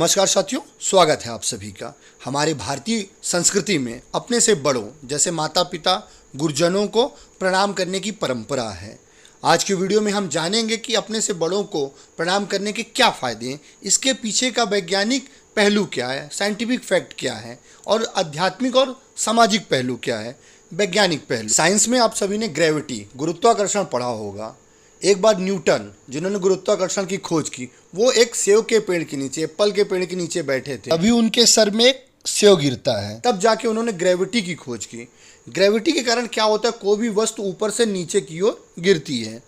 नमस्कार साथियों, स्वागत है आप सभी का। हमारे भारतीय संस्कृति में अपने से बड़ों जैसे माता पिता गुरुजनों को प्रणाम करने की परंपरा है। आज की वीडियो में हम जानेंगे कि अपने से बड़ों को प्रणाम करने के क्या फ़ायदे हैं, इसके पीछे का वैज्ञानिक पहलू क्या है, साइंटिफिक फैक्ट क्या है और आध्यात्मिक और सामाजिक पहलू क्या है, वैज्ञानिक पहलू। साइंस में आप सभी ने ग्रेविटी, गुरुत्वाकर्षण पढ़ा होगा। एक बार न्यूटन, जिन्होंने गुरुत्वाकर्षण की खोज की, वो एक सेव के पेड़ के नीचे, एप्पल के पेड़ के नीचे बैठे थे। अभी उनके सर में एक सेव गिरता है, तब जाके उन्होंने ग्रेविटी की खोज की। ग्रेविटी के कारण क्या होता है, कोई भी वस्तु ऊपर से नीचे की ओर गिरती है।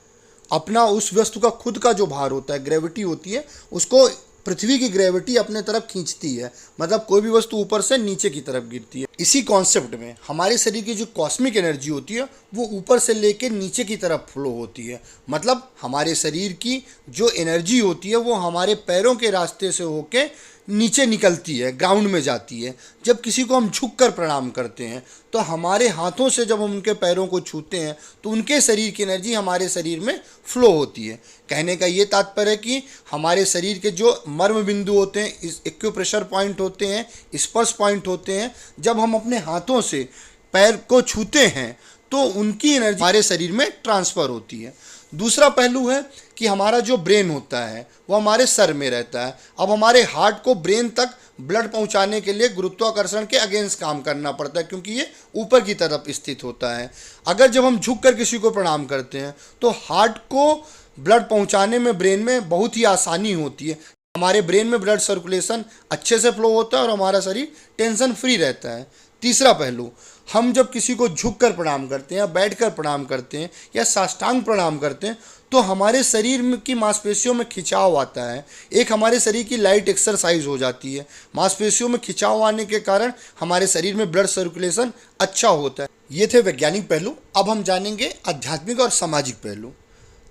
अपना उस वस्तु का खुद का जो भार होता है, ग्रेविटी होती है, उसको पृथ्वी की ग्रेविटी अपने तरफ खींचती है। मतलब कोई भी वस्तु ऊपर से नीचे की तरफ गिरती है। इसी कॉन्सेप्ट में हमारे शरीर की जो कॉस्मिक एनर्जी होती है वो ऊपर से लेके नीचे की तरफ फ्लो होती है। मतलब हमारे शरीर की जो एनर्जी होती है वो हमारे पैरों के रास्ते से होके नीचे निकलती है, ग्राउंड में जाती है। जब किसी को हम झुक कर प्रणाम करते हैं तो हमारे हाथों से जब हम उनके पैरों को छूते हैं तो उनके शरीर की एनर्जी हमारे शरीर में फ्लो होती है। कहने का ये तात्पर्य है कि हमारे शरीर के जो मर्म बिंदु होते हैं, इस एक्यूप्रेशर पॉइंट होते हैं, स्पर्श पॉइंट होते हैं, जब हम अपने हाथों से पैर को छूते हैं तो उनकी एनर्जी हमारे शरीर में ट्रांसफ़र होती है। दूसरा पहलू है कि हमारा जो ब्रेन होता है वो हमारे सर में रहता है। अब हमारे हार्ट को ब्रेन तक ब्लड पहुंचाने के लिए गुरुत्वाकर्षण के अगेंस्ट काम करना पड़ता है, क्योंकि ये ऊपर की तरफ स्थित होता है। अगर जब हम झुक कर किसी को प्रणाम करते हैं तो हार्ट को ब्लड पहुंचाने में ब्रेन में बहुत ही आसानी होती है। हमारे ब्रेन में ब्लड सर्कुलेशन अच्छे से फ्लो होता है और हमारा शरीर टेंशन फ्री रहता है। तीसरा पहलू, हम जब किसी को झुक कर प्रणाम करते हैं या बैठ कर प्रणाम करते हैं या साष्टांग प्रणाम करते हैं तो हमारे शरीर की मांसपेशियों में खिंचाव आता है। एक हमारे शरीर की लाइट एक्सरसाइज हो जाती है। मांसपेशियों में खिंचाव आने के कारण हमारे शरीर में ब्लड सर्कुलेशन अच्छा होता है। ये थे वैज्ञानिक पहलू। अब हम जानेंगे आध्यात्मिक और सामाजिक पहलू।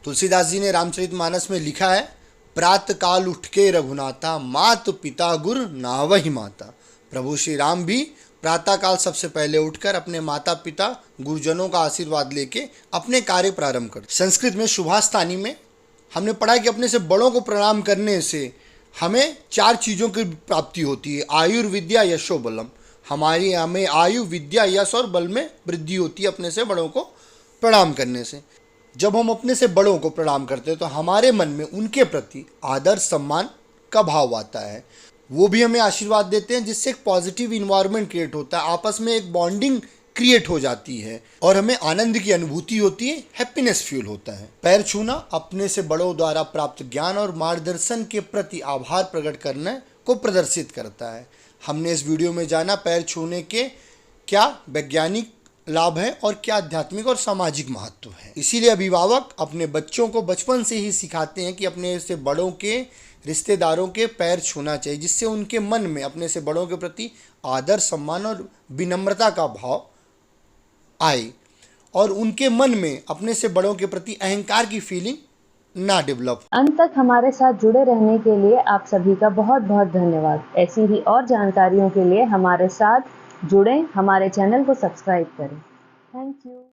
तुलसीदास जी ने रामचरितमानस में लिखा है, प्रातः काल उठ के रघुनाथा, मात पिता गुर नावहि माता। प्रभु श्री राम भी प्रातःकाल सबसे पहले उठकर अपने माता पिता गुरुजनों का आशीर्वाद लेके अपने कार्य प्रारंभ करते। संस्कृत में शुभास्थानी में हमने पढ़ा कि अपने से बड़ों को प्रणाम करने से हमें 4 चीज़ों की प्राप्ति होती है। आयुर्विद्या यशो बलम। हमें आयु, विद्या, यश और बल में वृद्धि होती है अपने से बड़ों को प्रणाम करने से। जब हम अपने से बड़ों को प्रणाम करते हैं तो हमारे मन में उनके प्रति आदर सम्मान का भाव आता है। वो भी हमें आशीर्वाद देते हैं, जिससे एक पॉजिटिव इन्वायरमेंट क्रिएट होता है, आपस में एक बॉन्डिंग क्रिएट हो जाती है और हमें आनंद की अनुभूति होती है, हैप्पीनेस फील होता है। पैर छूना अपने से बड़ों द्वारा प्राप्त ज्ञान और मार्गदर्शन के प्रति आभार प्रकट करने को प्रदर्शित करता है। हमने इस वीडियो में जाना पैर छूने के क्या वैज्ञानिक लाभ है और क्या आध्यात्मिक और सामाजिक महत्व है। इसीलिए अभिभावक अपने बच्चों को बचपन से ही सिखाते हैं कि अपने से बड़ों के, रिश्तेदारों के पैर छूना चाहिए, जिससे उनके मन में अपने से बड़ों के प्रति आदर सम्मान और विनम्रता का भाव आए और उनके मन में अपने से बड़ों के प्रति अहंकार की फीलिंग ना डेवलप। अंत तक हमारे साथ जुड़े रहने के लिए आप सभी का बहुत बहुत धन्यवाद। ऐसी ही और जानकारियों के लिए हमारे साथ जुड़ें, हमारे चैनल को सब्सक्राइब करें। Thank you.